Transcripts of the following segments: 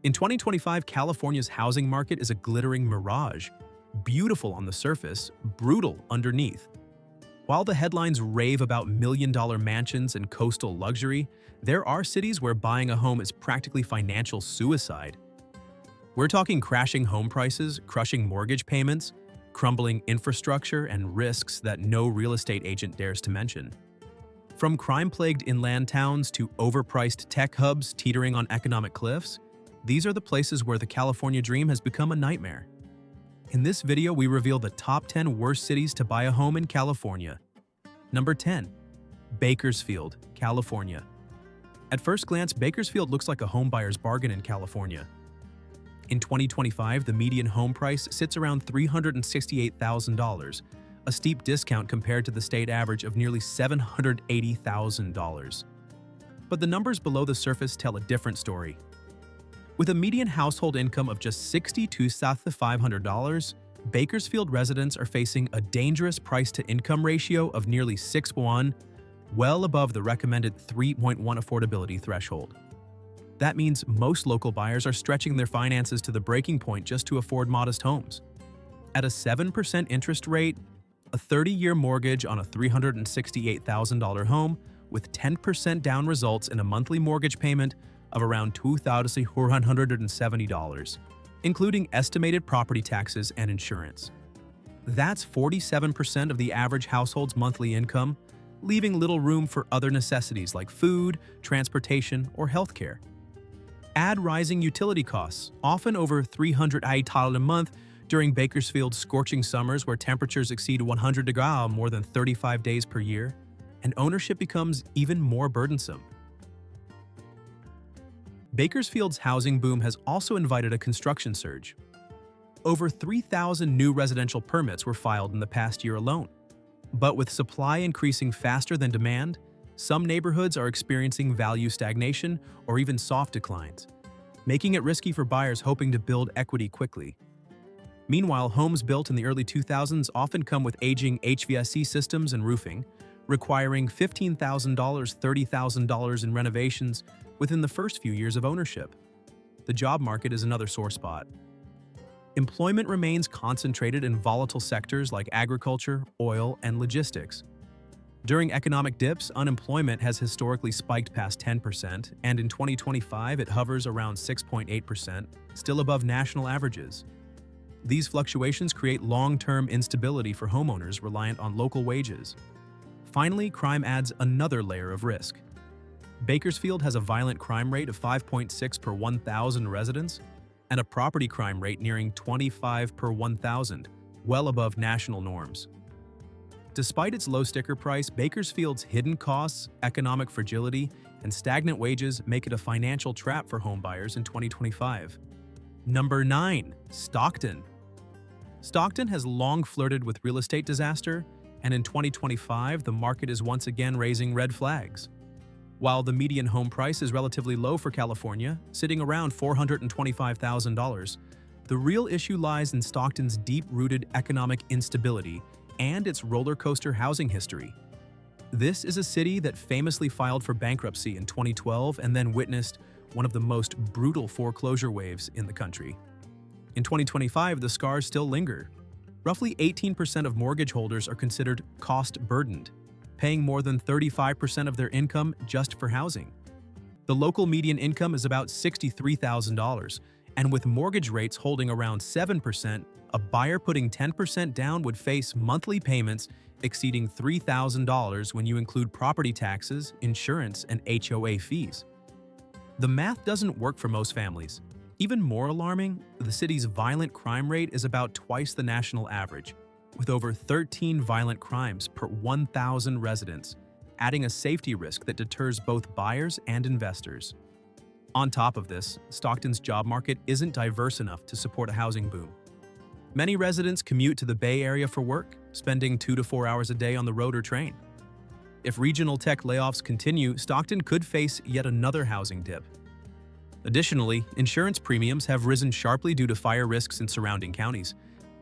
In 2025, California's housing market is a glittering mirage, beautiful on the surface, brutal underneath. While the headlines rave about million-dollar mansions and coastal luxury, there are cities where buying a home is practically financial suicide. We're talking crashing home prices, crushing mortgage payments, crumbling infrastructure, and risks that no real estate agent dares to mention. From crime-plagued inland towns to overpriced tech hubs teetering on economic cliffs, these are the places where the California dream has become a nightmare. In this video, we reveal the top 10 worst cities to buy a home in California. Number 10. Bakersfield, California. At first glance, Bakersfield looks like a home buyer's bargain in California. In 2025, the median home price sits around $368,000, a steep discount compared to the state average of nearly $780,000. But the numbers below the surface tell a different story. With a median household income of just $62,500, Bakersfield residents are facing a dangerous price-to-income ratio of nearly 6:1, well above the recommended 3.1 affordability threshold. That means most local buyers are stretching their finances to the breaking point just to afford modest homes. At a 7% interest rate, a 30-year mortgage on a $368,000 home with 10% down results in a monthly mortgage payment of around $2,470, including estimated property taxes and insurance. That's 47% of the average household's monthly income, leaving little room for other necessities like food, transportation, or healthcare. Add rising utility costs, often over $300 a month during Bakersfield's scorching summers where temperatures exceed 100 degrees more than 35 days per year, and ownership becomes even more burdensome. Bakersfield's housing boom has also invited a construction surge. Over 3,000 new residential permits were filed in the past year alone. But with supply increasing faster than demand, some neighborhoods are experiencing value stagnation or even soft declines, making it risky for buyers hoping to build equity quickly. Meanwhile, homes built in the early 2000s often come with aging HVAC systems and roofing, requiring $15,000, $30,000 in renovations within the first few years of ownership. The job market is another sore spot. Employment remains concentrated in volatile sectors like agriculture, oil, and logistics. During economic dips, unemployment has historically spiked past 10%, and in 2025 it hovers around 6.8%, still above national averages. These fluctuations create long-term instability for homeowners reliant on local wages. Finally, crime adds another layer of risk. Bakersfield has a violent crime rate of 5.6 per 1,000 residents and a property crime rate nearing 25 per 1,000, well above national norms. Despite its low sticker price, Bakersfield's hidden costs, economic fragility, and stagnant wages make it a financial trap for homebuyers in 2025. Number 9. Stockton. Stockton has long flirted with real estate disaster, and in 2025, the market is once again raising red flags. While the median home price is relatively low for California, sitting around $425,000, the real issue lies in Stockton's deep-rooted economic instability and its roller coaster housing history. This is a city that famously filed for bankruptcy in 2012 and then witnessed one of the most brutal foreclosure waves in the country. In 2025, the scars still linger. Roughly 18% of mortgage holders are considered cost-burdened, paying more than 35% of their income just for housing. The local median income is about $63,000, and with mortgage rates holding around 7%, a buyer putting 10% down would face monthly payments exceeding $3,000 when you include property taxes, insurance, and HOA fees. The math doesn't work for most families. Even more alarming, the city's violent crime rate is about twice the national average, with over 13 violent crimes per 1,000 residents, adding a safety risk that deters both buyers and investors. On top of this, Stockton's job market isn't diverse enough to support a housing boom. Many residents commute to the Bay Area for work, spending 2 to 4 hours a day on the road or train. If regional tech layoffs continue, Stockton could face yet another housing dip. Additionally, insurance premiums have risen sharply due to fire risks in surrounding counties,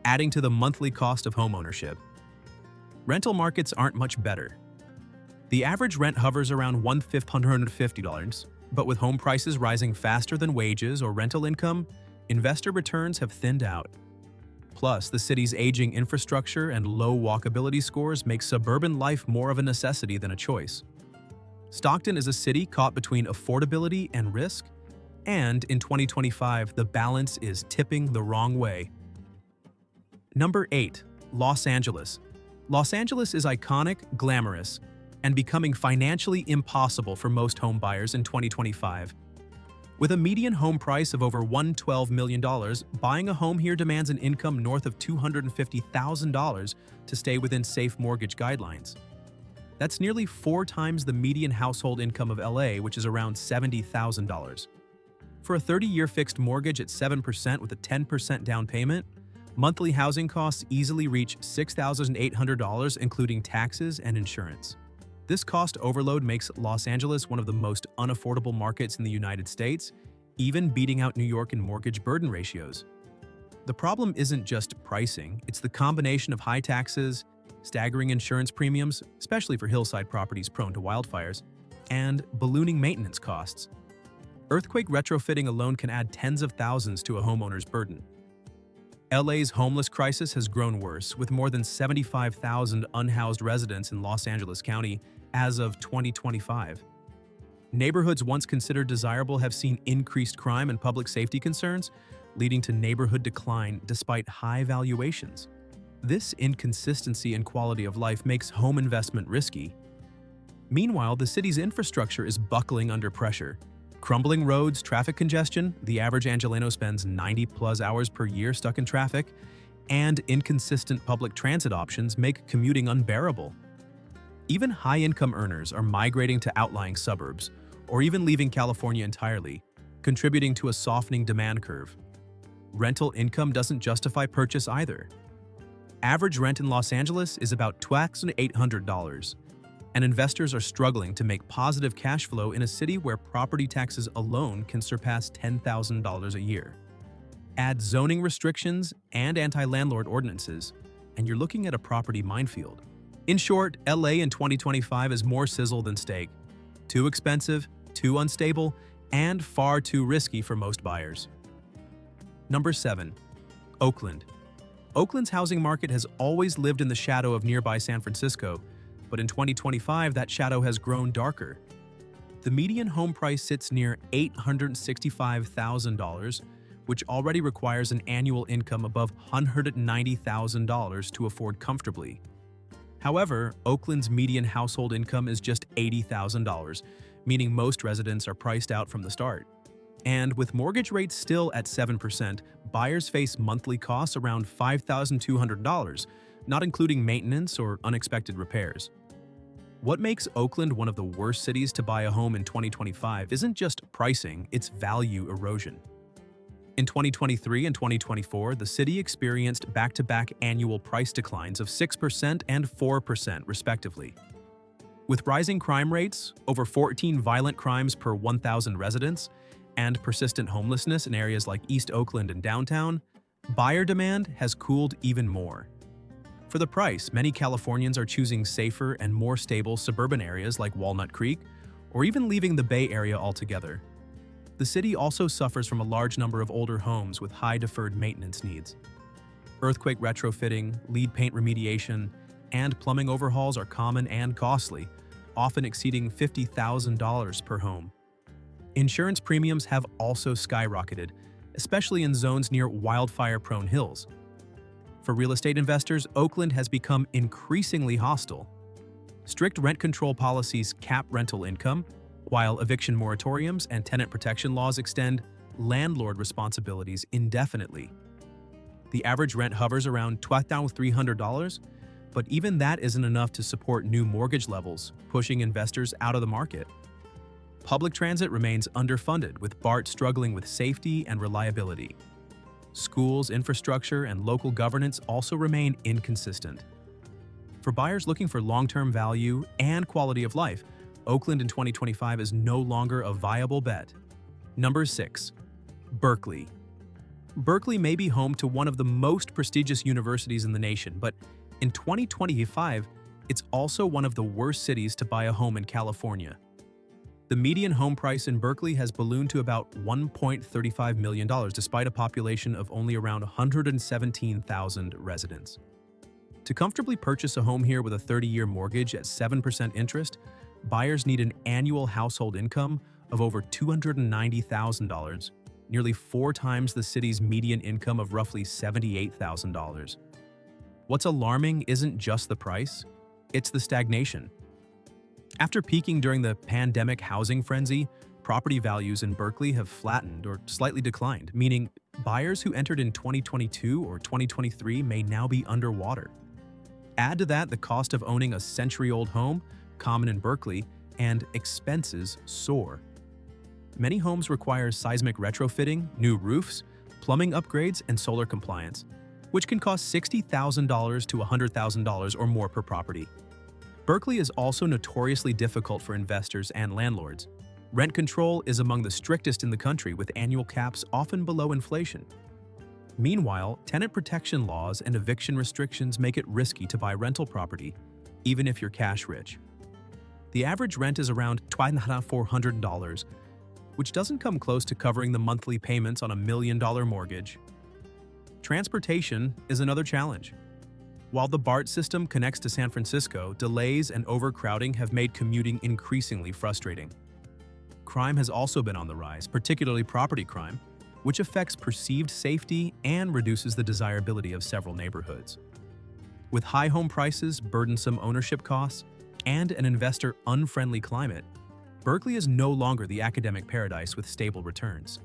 adding to the monthly cost of homeownership. Rental markets aren't much better. The average rent hovers around $1,550, But with home prices rising faster than wages or rental income, investor returns have thinned out. Plus, the city's aging infrastructure and low walkability scores make suburban life more of a necessity than a choice. Stockton is a city caught between affordability and risk, and in 2025, the balance is tipping the wrong way. Number 8. Los Angeles. Los Angeles is iconic, glamorous, and becoming financially impossible for most home buyers in 2025. With a median home price of over $112 million, buying a home here demands an income north of $250,000 to stay within safe mortgage guidelines. That's nearly 4 times the median household income of LA, which is around $70,000. For a 30-year fixed mortgage at 7% with a 10% down payment, monthly housing costs easily reach $6,800, including taxes and insurance. This cost overload makes Los Angeles one of the most unaffordable markets in the United States, even beating out New York in mortgage burden ratios. The problem isn't just pricing, it's the combination of high taxes, staggering insurance premiums, especially for hillside properties prone to wildfires, and ballooning maintenance costs. Earthquake retrofitting alone can add tens of thousands to a homeowner's burden. LA's homeless crisis has grown worse, with more than 75,000 unhoused residents in Los Angeles County as of 2025. Neighborhoods once considered desirable have seen increased crime and public safety concerns, leading to neighborhood decline despite high valuations. This inconsistency in quality of life makes home investment risky. Meanwhile, the city's infrastructure is buckling under pressure. Crumbling roads, traffic congestion, the average Angeleno spends 90+ hours per year stuck in traffic, and inconsistent public transit options make commuting unbearable. Even high-income earners are migrating to outlying suburbs, or even leaving California entirely, contributing to a softening demand curve. Rental income doesn't justify purchase either. Average rent in Los Angeles is about $2,800, and investors are struggling to make positive cash flow in a city where property taxes alone can surpass $10,000 a year. Add zoning restrictions and anti-landlord ordinances, and you're looking at a property minefield. In short, LA in 2025 is more sizzle than steak. Too expensive, too unstable, and far too risky for most buyers. Number 7. Oakland. Oakland's housing market has always lived in the shadow of nearby San Francisco, but in 2025 that shadow has grown darker. The median home price sits near $865,000, which already requires an annual income above $190,000 to afford comfortably. However, Oakland's median household income is just $80,000, meaning most residents are priced out from the start. And with mortgage rates still at 7%, buyers face monthly costs around $5,200, not including maintenance or unexpected repairs. What makes Oakland one of the worst cities to buy a home in 2025 isn't just pricing, it's value erosion. In 2023 and 2024, the city experienced back-to-back annual price declines of 6% and 4%, respectively. With rising crime rates, over 14 violent crimes per 1,000 residents, and persistent homelessness in areas like East Oakland and downtown, buyer demand has cooled even more. For the price, many Californians are choosing safer and more stable suburban areas like Walnut Creek, or even leaving the Bay Area altogether. The city also suffers from a large number of older homes with high deferred maintenance needs. Earthquake retrofitting, lead paint remediation, and plumbing overhauls are common and costly, often exceeding $50,000 per home. Insurance premiums have also skyrocketed, especially in zones near wildfire-prone hills. For real estate investors, Oakland has become increasingly hostile. Strict rent control policies cap rental income, while eviction moratoriums and tenant protection laws extend landlord responsibilities indefinitely. The average rent hovers around $2,300, but even that isn't enough to support new mortgage levels, pushing investors out of the market. Public transit remains underfunded, with BART struggling with safety and reliability. Schools, infrastructure, and local governance also remain inconsistent. For buyers looking for long-term value and quality of life, Oakland in 2025 is no longer a viable bet. Number 6. Berkeley. Berkeley may be home to one of the most prestigious universities in the nation, but in 2025, it's also one of the worst cities to buy a home in California. The median home price in Berkeley has ballooned to about $1.35 million despite a population of only around 117,000 residents. To comfortably purchase a home here with a 30-year mortgage at 7% interest, buyers need an annual household income of over $290,000, nearly 4 times the city's median income of roughly $78,000. What's alarming isn't just the price, it's the stagnation. After peaking during the pandemic housing frenzy, property values in Berkeley have flattened or slightly declined, meaning buyers who entered in 2022 or 2023 may now be underwater. Add to that the cost of owning a century-old home, common in Berkeley, and expenses soar. Many homes require seismic retrofitting, new roofs, plumbing upgrades, and solar compliance, which can cost $60,000 to $100,000 or more per property. Berkeley is also notoriously difficult for investors and landlords. Rent control is among the strictest in the country, with annual caps often below inflation. Meanwhile, tenant protection laws and eviction restrictions make it risky to buy rental property, even if you're cash-rich. The average rent is around $2,400, which doesn't come close to covering the monthly payments on a $1 million mortgage. Transportation is another challenge. While the BART system connects to San Francisco, delays and overcrowding have made commuting increasingly frustrating. Crime has also been on the rise, particularly property crime, which affects perceived safety and reduces the desirability of several neighborhoods. With high home prices, burdensome ownership costs, and an investor-unfriendly climate, Berkeley is no longer the academic paradise with stable returns.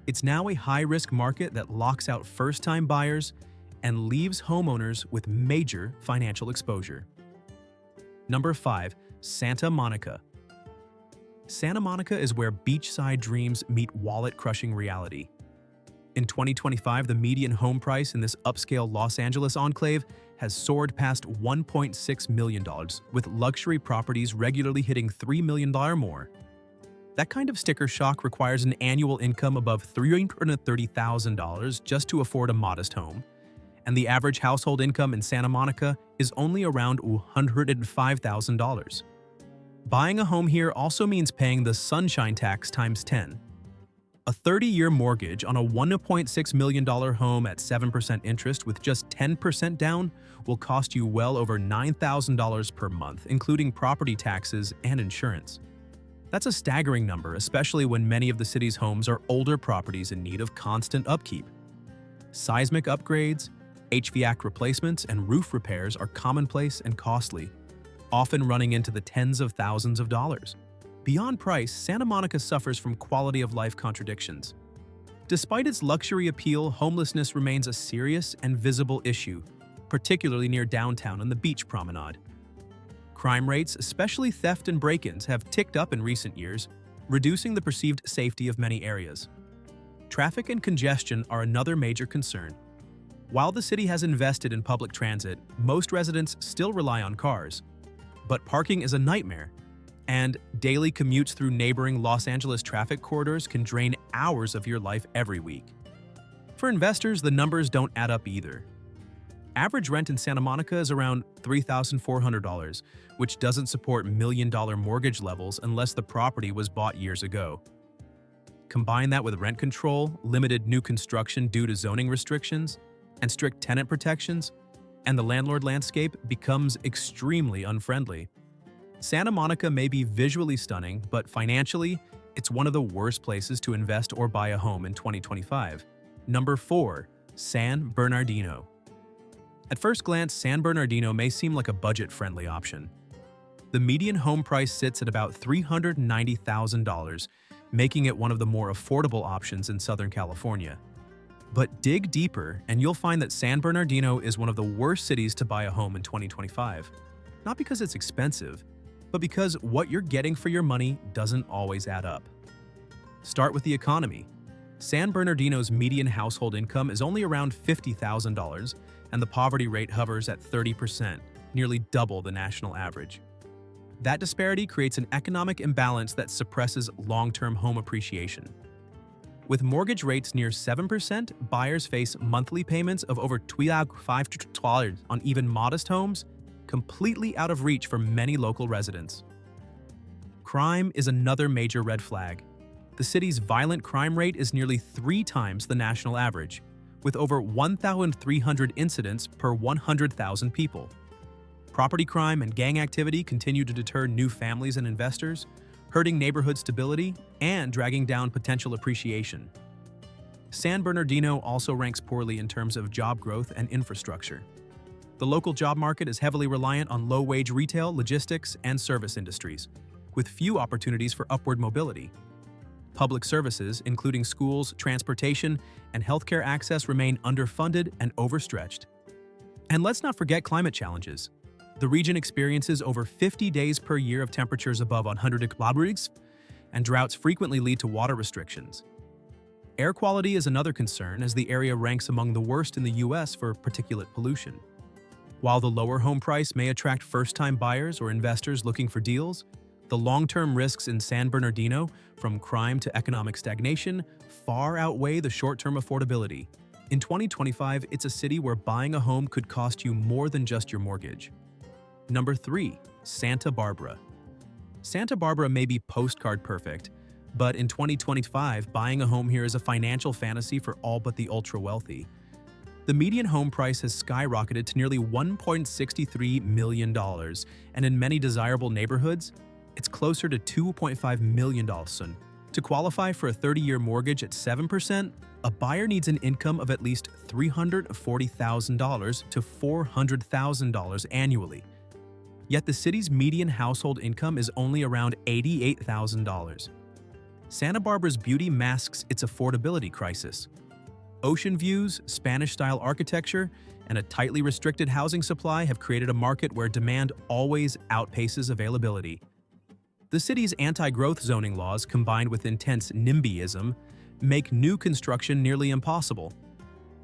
It's now a high-risk market that locks out first-time buyers and leaves homeowners with major financial exposure. Number 5. Santa Monica. Santa Monica is where beachside dreams meet wallet-crushing reality. In 2025, the median home price in this upscale Los Angeles enclave has soared past $1.6 million, with luxury properties regularly hitting $3 million more. That kind of sticker shock requires an annual income above $330,000 just to afford a modest home, and the average household income in Santa Monica is only around $105,000. Buying a home here also means paying the sunshine tax times 10. A 30-year mortgage on a $1.6 million home at 7% interest with just 10% down will cost you well over $9,000 per month, including property taxes and insurance. That's a staggering number, especially when many of the city's homes are older properties in need of constant upkeep. Seismic upgrades, HVAC replacements, and roof repairs are commonplace and costly, often running into the tens of thousands of dollars. Beyond price, Santa Monica suffers from quality-of-life contradictions. Despite its luxury appeal, homelessness remains a serious and visible issue, particularly near downtown and the beach promenade. Crime rates, especially theft and break-ins, have ticked up in recent years, reducing the perceived safety of many areas. Traffic and congestion are another major concern. While the city has invested in public transit, most residents still rely on cars. But parking is a nightmare, and daily commutes through neighboring Los Angeles traffic corridors can drain hours of your life every week. For investors, the numbers don't add up either. Average rent in Santa Monica is around $3,400, which doesn't support million-dollar mortgage levels unless the property was bought years ago. Combine that with rent control, limited new construction due to zoning restrictions, and strict tenant protections, and the landlord landscape becomes extremely unfriendly. Santa Monica may be visually stunning, but financially, it's one of the worst places to invest or buy a home in 2025. Number 4. San Bernardino. At first glance, San Bernardino may seem like a budget-friendly option. The median home price sits at about $390,000, making it one of the more affordable options in Southern California. But dig deeper, and you'll find that San Bernardino is one of the worst cities to buy a home in 2025. Not because it's expensive, but because what you're getting for your money doesn't always add up. Start with the economy. San Bernardino's median household income is only around $50,000, and the poverty rate hovers at 30%, nearly double the national average. That disparity creates an economic imbalance that suppresses long-term home appreciation. With mortgage rates near 7%, buyers face monthly payments of over $2,500 on even modest homes, completely out of reach for many local residents. Crime is another major red flag. The city's violent crime rate is nearly 3 times the national average, with over 1,300 incidents per 100,000 people. Property crime and gang activity continue to deter new families and investors, hurting neighborhood stability and dragging down potential appreciation. San Bernardino also ranks poorly in terms of job growth and infrastructure. The local job market is heavily reliant on low-wage retail, logistics, and service industries, with few opportunities for upward mobility. Public services, including schools, transportation, and healthcare access, remain underfunded and overstretched. And let's not forget climate challenges. The region experiences over 50 days per year of temperatures above 100 degrees, and droughts frequently lead to water restrictions. Air quality is another concern, as the area ranks among the worst in the U.S. for particulate pollution. While the lower home price may attract first-time buyers or investors looking for deals, the long-term risks in San Bernardino, from crime to economic stagnation, far outweigh the short-term affordability. In 2025, it's a city where buying a home could cost you more than just your mortgage. Number 3. Santa Barbara. Santa Barbara may be postcard perfect, but in 2025, buying a home here is a financial fantasy for all but the ultra-wealthy. The median home price has skyrocketed to nearly $1.63 million, and in many desirable neighborhoods, it's closer to $2.5 million. To qualify for a 30-year mortgage at 7%, a buyer needs an income of at least $340,000 to $400,000 annually. Yet the city's median household income is only around $88,000. Santa Barbara's beauty masks its affordability crisis. Ocean views, Spanish-style architecture, and a tightly restricted housing supply have created a market where demand always outpaces availability. The city's anti-growth zoning laws, combined with intense NIMBYism, make new construction nearly impossible.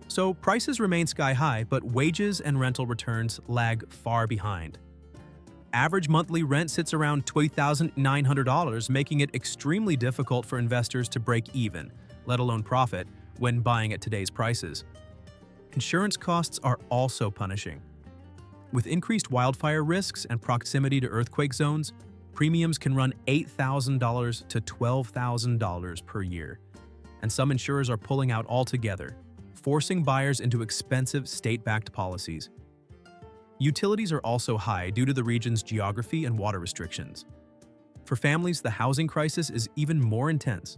So prices remain sky-high, but wages and rental returns lag far behind. Average monthly rent sits around $2,900, making it extremely difficult for investors to break even, let alone profit, when buying at today's prices. Insurance costs are also punishing. With increased wildfire risks and proximity to earthquake zones, premiums can run $8,000 to $12,000 per year, and some insurers are pulling out altogether, forcing buyers into expensive state-backed policies. Utilities are also high due to the region's geography and water restrictions. For families, the housing crisis is even more intense.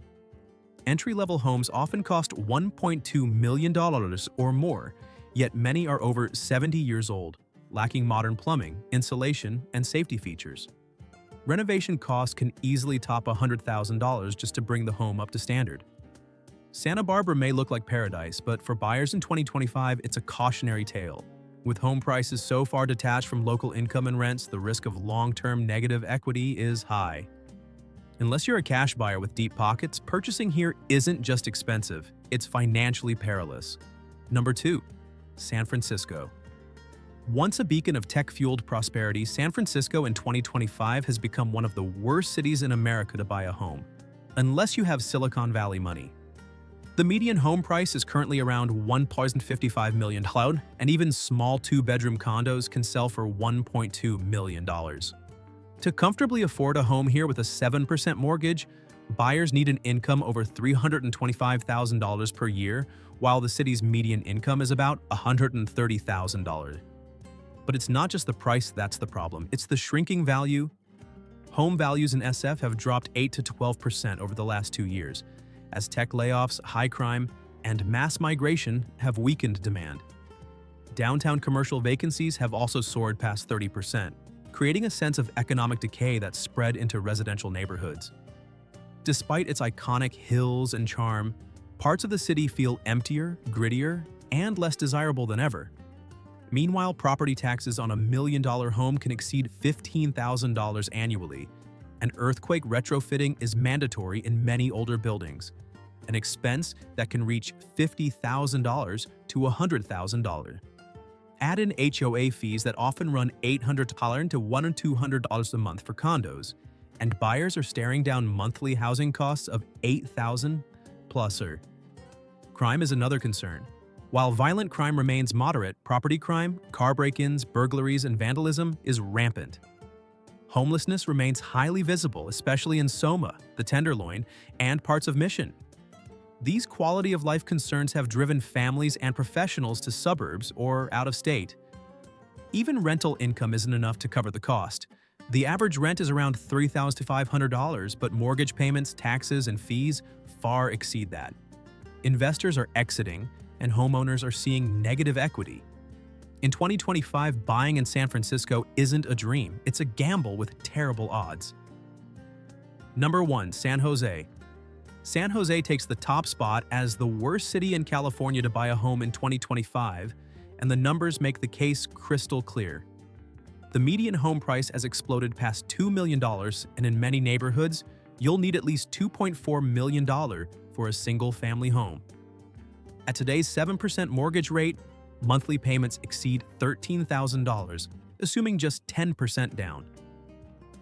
Entry-level homes often cost $1.2 million or more, yet many are over 70 years old, lacking modern plumbing, insulation, and safety features. Renovation costs can easily top $100,000 just to bring the home up to standard. Santa Barbara may look like paradise, but for buyers in 2025, it's a cautionary tale. With home prices so far detached from local income and rents, the risk of long-term negative equity is high. Unless you're a cash buyer with deep pockets, purchasing here isn't just expensive, it's financially perilous. Number 2. San Francisco. Once a beacon of tech-fueled prosperity, San Francisco in 2025 has become one of the worst cities in America to buy a home, unless you have Silicon Valley money. The median home price is currently around $1.55 million, and even small 2-bedroom condos can sell for $1.2 million. To comfortably afford a home here with a 7% mortgage, buyers need an income over $325,000 per year, while the city's median income is about $130,000. But it's not just the price that's the problem, it's the shrinking value. Home values in SF have dropped 8 to 12% over the last 2 years, as tech layoffs, high crime, and mass migration have weakened demand. Downtown commercial vacancies have also soared past 30%, creating a sense of economic decay that's spread into residential neighborhoods. Despite its iconic hills and charm, parts of the city feel emptier, grittier, and less desirable than ever. Meanwhile, property taxes on a $1 million home can exceed $15,000 annually, and earthquake retrofitting is mandatory in many older buildings, an expense that can reach $50,000 to $100,000. Add in HOA fees that often run $800 to $100 a month for condos, and buyers are staring down monthly housing costs of $8,000 plus. Crime is another concern. While violent crime remains moderate, property crime, car break-ins, burglaries, and vandalism is rampant. Homelessness remains highly visible, especially in Soma, the Tenderloin, and parts of Mission. These quality of life concerns have driven families and professionals to suburbs or out of state. Even rental income isn't enough to cover the cost. The average rent is around $3,500, but mortgage payments, taxes, and fees far exceed that. Investors are exiting, and homeowners are seeing negative equity. In 2025, buying in San Francisco isn't a dream, it's a gamble with terrible odds. Number 1. San Jose. San Jose takes the top spot as the worst city in California to buy a home in 2025, and the numbers make the case crystal clear. The median home price has exploded past $2 million, and in many neighborhoods, you'll need at least $2.4 million for a single-family home. At today's 7% mortgage rate, monthly payments exceed $13,000, assuming just 10% down.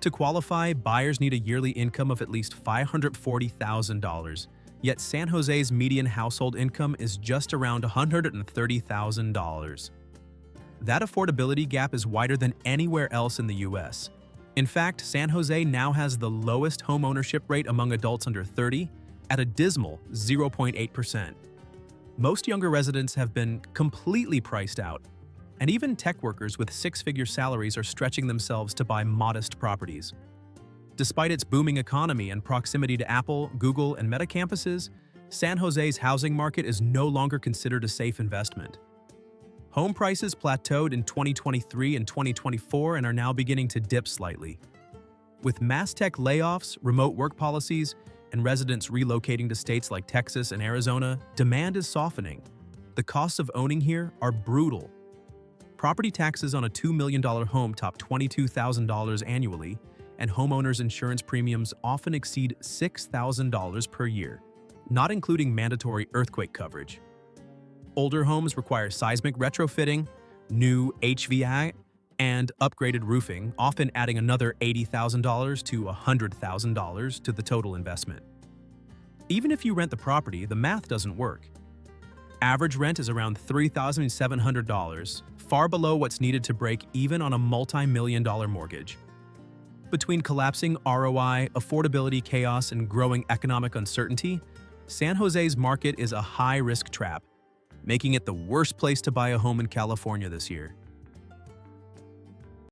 To qualify, buyers need a yearly income of at least $540,000, yet San Jose's median household income is just around $130,000. That affordability gap is wider than anywhere else in the U.S. In fact, San Jose now has the lowest home ownership rate among adults under 30 at a dismal 0.8%. Most younger residents have been completely priced out, and even tech workers with six-figure salaries are stretching themselves to buy modest properties. Despite its booming economy and proximity to Apple, Google, and Meta campuses, San Jose's housing market is no longer considered a safe investment. Home prices plateaued in 2023 and 2024 and are now beginning to dip slightly. With mass tech layoffs, remote work policies, and residents relocating to states like Texas and Arizona, demand is softening. The costs of owning here are brutal. Property taxes on a $2 million home top $22,000 annually, and homeowners' insurance premiums often exceed $6,000 per year, not including mandatory earthquake coverage. Older homes require seismic retrofitting, new HVAC, and upgraded roofing, often adding another $80,000 to $100,000 to the total investment. Even if you rent the property, the math doesn't work. Average rent is around $3,700, far below what's needed to break even on a multi-million-dollar mortgage. Between collapsing ROI, affordability chaos, and growing economic uncertainty, San Jose's market is a high-risk trap, making it the worst place to buy a home in California this year.